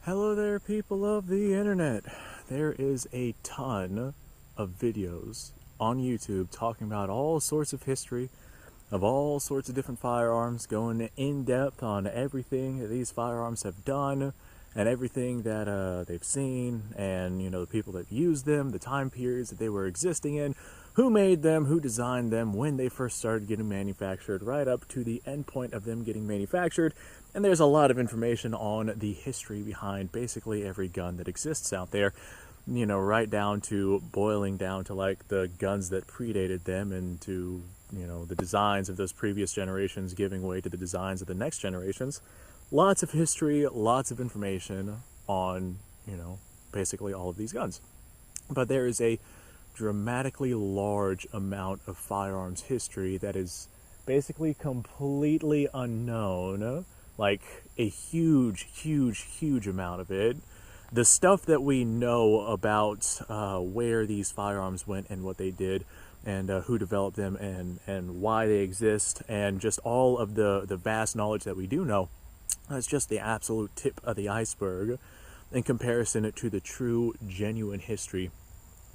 Hello there, people of the internet. There is a ton of videos on YouTube talking about all sorts of history of all sorts of different firearms, going in depth on everything that these firearms have done and everything that they've seen, and the people that used them, the time periods that they were existing in, who made them, who designed them, when they first started getting manufactured, right up to the end point of them getting manufactured. And there's a lot of information on the history behind basically every gun that exists out there, right down to boiling down to like the guns that predated them, and to the designs of those previous generations giving way to the designs of the next generations. Lots of history, lots of information on basically all of these guns. But there is a dramatically large amount of firearms history that is basically completely unknown, like a huge amount of it. The stuff that we know about where these firearms went and what they did, and who developed them, and why they exist, and just all of the vast knowledge that we do know, that's just the absolute tip of the iceberg in comparison to the true, genuine history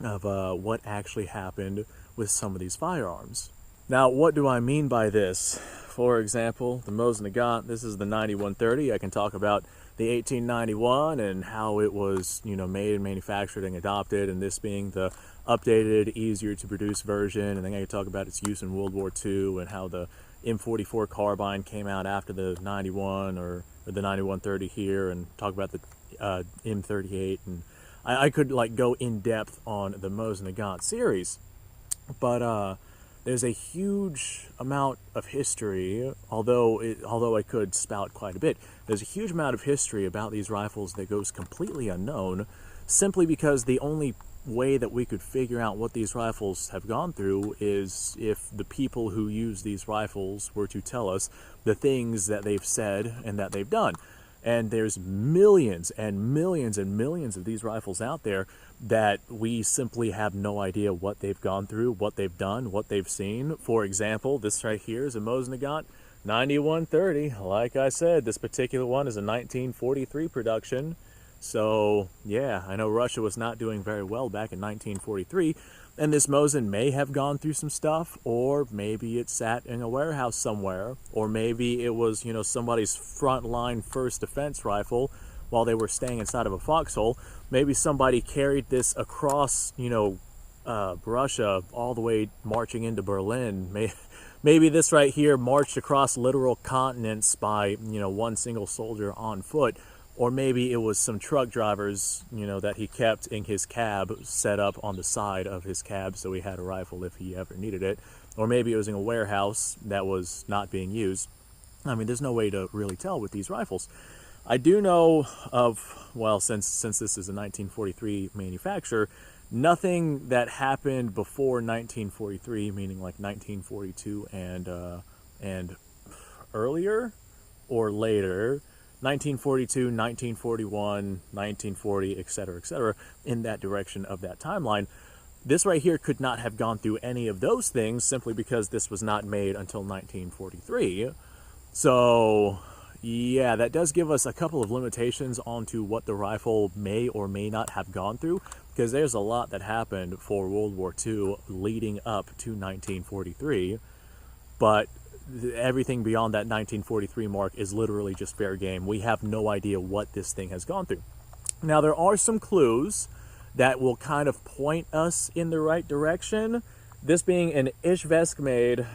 of what actually happened with some of these firearms. Now, what do I mean by this? For example, the Mosat, this is the 9130. I can talk about the 1891 and how it was, made and manufactured and adopted, and this being the updated, easier to produce version. And then I can talk about its use in World War II and how the M44 carbine came out after the 91 or the 9130 here, and talk about the M38. And I could go in depth on the Mosat series, but there's a huge amount of history, although I could spout quite a bit. There's a huge amount of history about these rifles that goes completely unknown, simply because the only way that we could figure out what these rifles have gone through is if the people who use these rifles were to tell us the things that they've said and that they've done. And there's millions and millions and millions of these rifles out there that we simply have no idea what they've gone through, what they've done, what they've seen. For example, this right here is a Mosat 9130. Like I said, this particular one is a 1943 production. So, yeah, I know Russia was not doing very well back in 1943, and this Mosat may have gone through some stuff, or maybe it sat in a warehouse somewhere, or maybe it was, somebody's frontline first defense rifle while they were staying inside of a foxhole. Maybe somebody carried this across, Russia, all the way marching into Berlin. Maybe this right here marched across literal continents by, one single soldier on foot. Or maybe it was some truck drivers, that he kept in his cab, set up on the side of his cab so he had a rifle if he ever needed it. Or maybe it was in a warehouse that was not being used. I mean, there's no way to really tell with these rifles. I do know of, well, since this is a 1943 manufacturer, nothing that happened before 1943, meaning like 1942 and earlier or later, 1942, 1941, 1940, etc., in that direction of that timeline. This right here could not have gone through any of those things simply because this was not made until 1943. So, yeah, that does give us a couple of limitations onto what the rifle may or may not have gone through, because there's a lot that happened for World War II leading up to 1943, but everything beyond that 1943 mark is literally just fair game. We have no idea what this thing has gone through. Now, there are some clues that will kind of point us in the right direction. This being an Ishvesk made,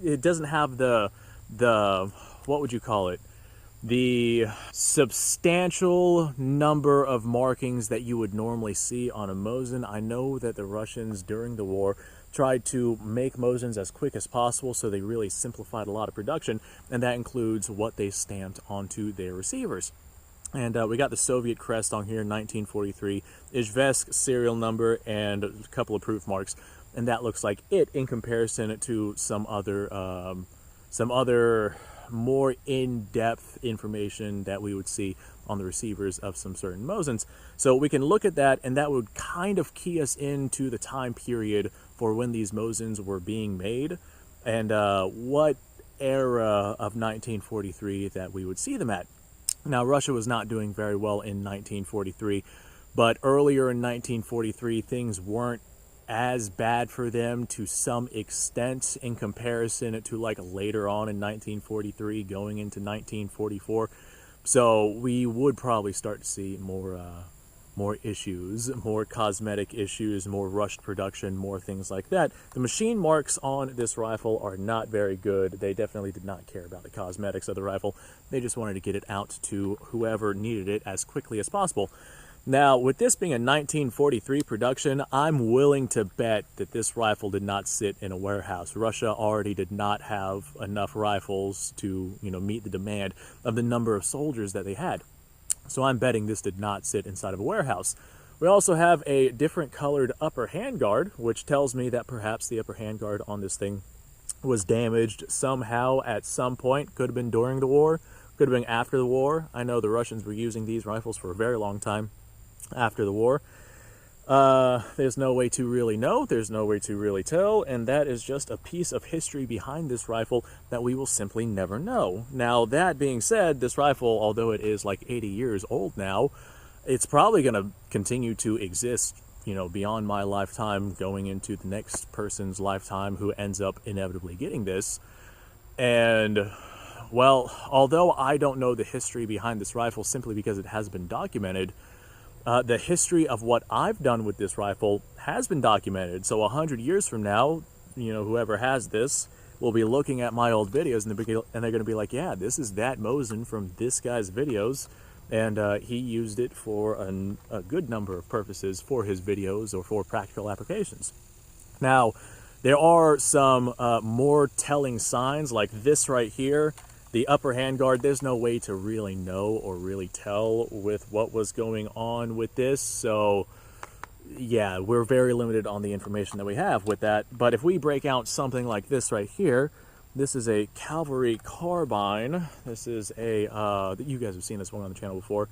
it doesn't have the what would you call it? The substantial number of markings that you would normally see on a Mosin. I know that the Russians during the war tried to make Mosins as quick as possible, so they really simplified a lot of production, and that includes what they stamped onto their receivers. And we got the Soviet crest on here, 1943, Ishvesk serial number, and a couple of proof marks, and that looks like it in comparison to some other more in-depth information that we would see on the receivers of some certain Mosins. So we can look at that, and that would kind of key us into the time period for when these Mosins were being made, and what era of 1943 that we would see them at. Now, Russia was not doing very well in 1943, but earlier in 1943, things weren't as bad for them to some extent in comparison to like later on in 1943 going into 1944. So we would probably start to see more issues, more cosmetic issues, more rushed production, more things like that. The machine marks on this rifle are not very good. They definitely did not care about the cosmetics of the rifle. They just wanted to get it out to whoever needed it as quickly as possible. Now, with this being a 1943 production, I'm willing to bet that this rifle did not sit in a warehouse. Russia already did not have enough rifles to, meet the demand of the number of soldiers that they had. So I'm betting this did not sit inside of a warehouse. We also have a different colored upper handguard, which tells me that perhaps the upper handguard on this thing was damaged somehow at some point. Could have been during the war, could have been after the war. I know the Russians were using these rifles for a very long time after the war. There's no way to really know, there's no way to really tell, and that is just a piece of history behind this rifle that we will simply never know. Now, that being said, this rifle, although it is like 80 years old now, it's probably going to continue to exist, beyond my lifetime, going into the next person's lifetime who ends up inevitably getting this. And, well, although I don't know the history behind this rifle simply because it has been documented, the history of what I've done with this rifle has been documented. So 100 years from now, whoever has this will be looking at my old videos and they're going to be like, yeah, this is that Mosin from this guy's videos. And he used it for a good number of purposes for his videos or for practical applications. Now, there are some more telling signs like this right here. The upper handguard, there's no way to really know or really tell with what was going on with this. So, yeah, we're very limited on the information that we have with that. But if we break out something like this right here, this is a Cavalry Carbine. This is a, you guys have seen this one on the channel before.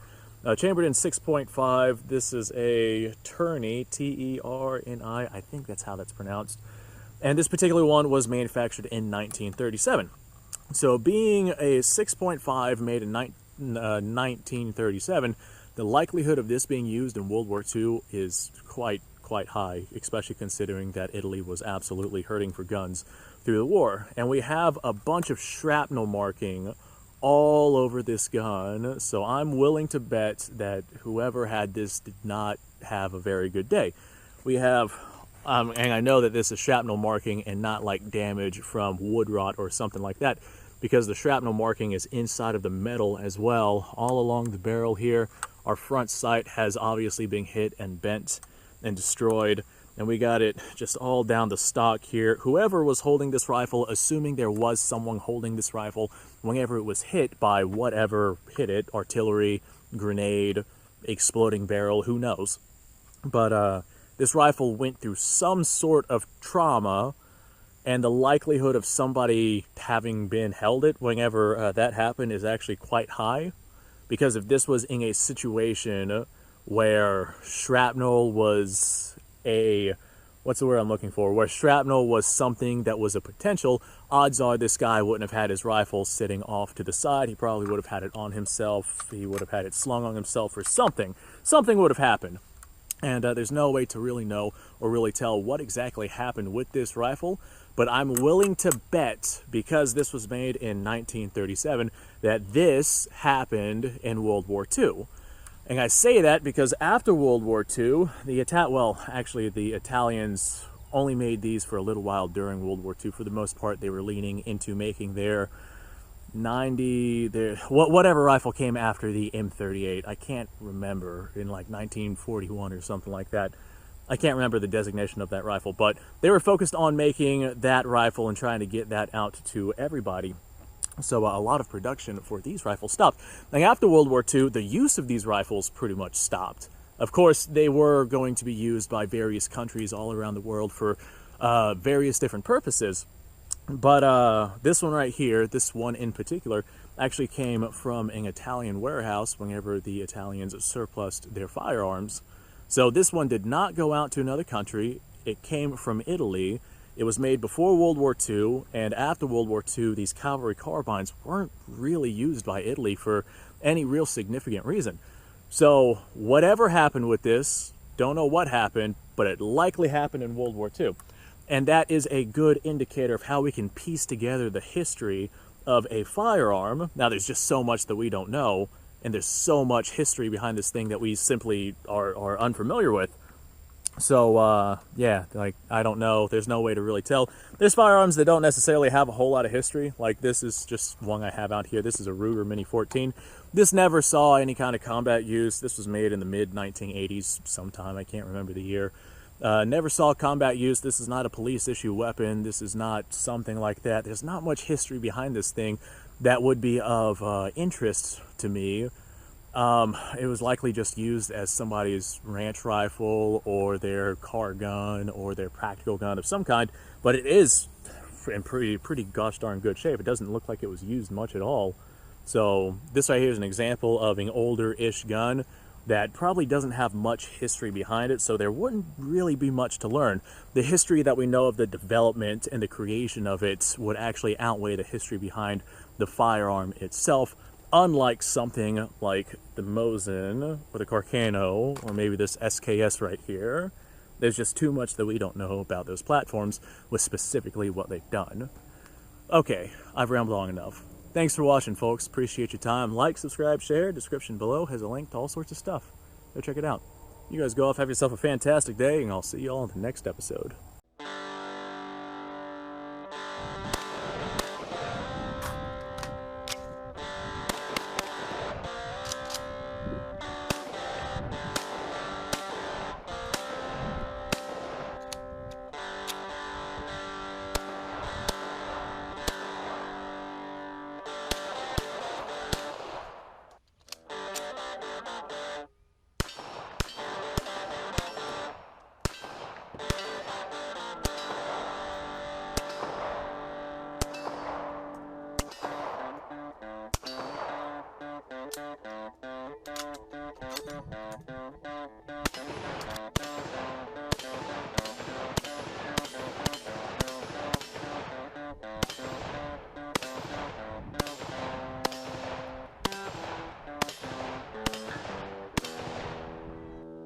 Chambered in 6.5. This is a Terni, T-E-R-N-I. I think that's how that's pronounced. And this particular one was manufactured in 1937. So being a 6.5 made in 1937, the likelihood of this being used in World War II is quite high, especially considering that Italy was absolutely hurting for guns through the war. And we have a bunch of shrapnel marking all over this gun, so I'm willing to bet that whoever had this did not have a very good day. We have, and I know that this is shrapnel marking and not like damage from wood rot or something like that, because the shrapnel marking is inside of the metal as well, all along the barrel here. Our front sight has obviously been hit and bent and destroyed, and we got it just all down the stock here. Whoever was holding this rifle, assuming there was someone holding this rifle, whenever it was hit by whatever hit it, artillery, grenade, exploding barrel, who knows. But this rifle went through some sort of trauma, and the likelihood of somebody having been held it whenever that happened is actually quite high. Because if this was in a situation where shrapnel was what's the word I'm looking for? Where shrapnel was something that was a potential, odds are this guy wouldn't have had his rifle sitting off to the side. He probably would have had it on himself. He would have had it slung on himself or something. Something would have happened. And there's no way to really know or really tell what exactly happened with this rifle. But I'm willing to bet, because this was made in 1937, that this happened in World War II. And I say that because after World War II, the Italians only made these for a little while during World War II. For the most part, they were leaning into making their whatever rifle came after the M38. I can't remember, in like 1941 or something like that. I can't remember the designation of that rifle, but they were focused on making that rifle and trying to get that out to everybody. So a lot of production for these rifles stopped. Now, after World War II, the use of these rifles pretty much stopped. Of course, they were going to be used by various countries all around the world for various different purposes. But this one right here, this one in particular, actually came from an Italian warehouse whenever the Italians surplused their firearms. So this one did not go out to another country. It came from Italy, It was made before World War II, and after World War II, these Cavalry Carbines weren't really used by Italy for any real significant reason. So whatever happened with this, don't know what happened, but it likely happened in World War II. And that is a good indicator of how we can piece together the history of a firearm. Now, there's just so much that we don't know, and there's so much history behind this thing that we simply are unfamiliar with. So, yeah, like, I don't know. There's no way to really tell. There's firearms that don't necessarily have a whole lot of history. Like, this is just one I have out here. This is a Ruger Mini 14. This never saw any kind of combat use. This was made in the mid-1980s sometime. I can't remember the year. Never saw combat use. This is not a police issue weapon. This is not something like that. There's not much history behind this thing that would be of interest to me. It was likely just used as somebody's ranch rifle or their car gun or their practical gun of some kind, but it is in pretty gosh darn good shape. It doesn't look like it was used much at all. So this right here is an example of an older-ish gun that probably doesn't have much history behind it, so there wouldn't really be much to learn. The history that we know of the development and the creation of it would actually outweigh the history behind the firearm itself, unlike something like the Mosat or the Carcano, or maybe this SKS right here. There's just too much that we don't know about those platforms with specifically what they've done. Okay, I've rambled long enough. Thanks for watching, folks. Appreciate your time. Like, subscribe, share. Description below has a link to all sorts of stuff. Go check it out. You guys go off, have yourself a fantastic day, and I'll see you all in the next episode.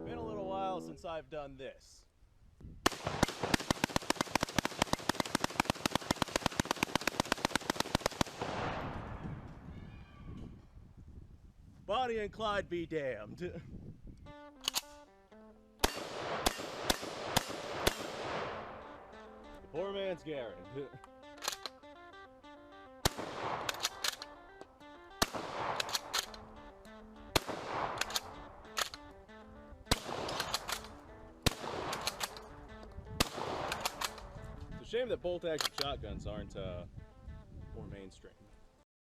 Been a little while since I've done this. Bonnie and Clyde be damned. Poor man's Garen. It's a shame that bolt-action shotguns aren't more mainstream.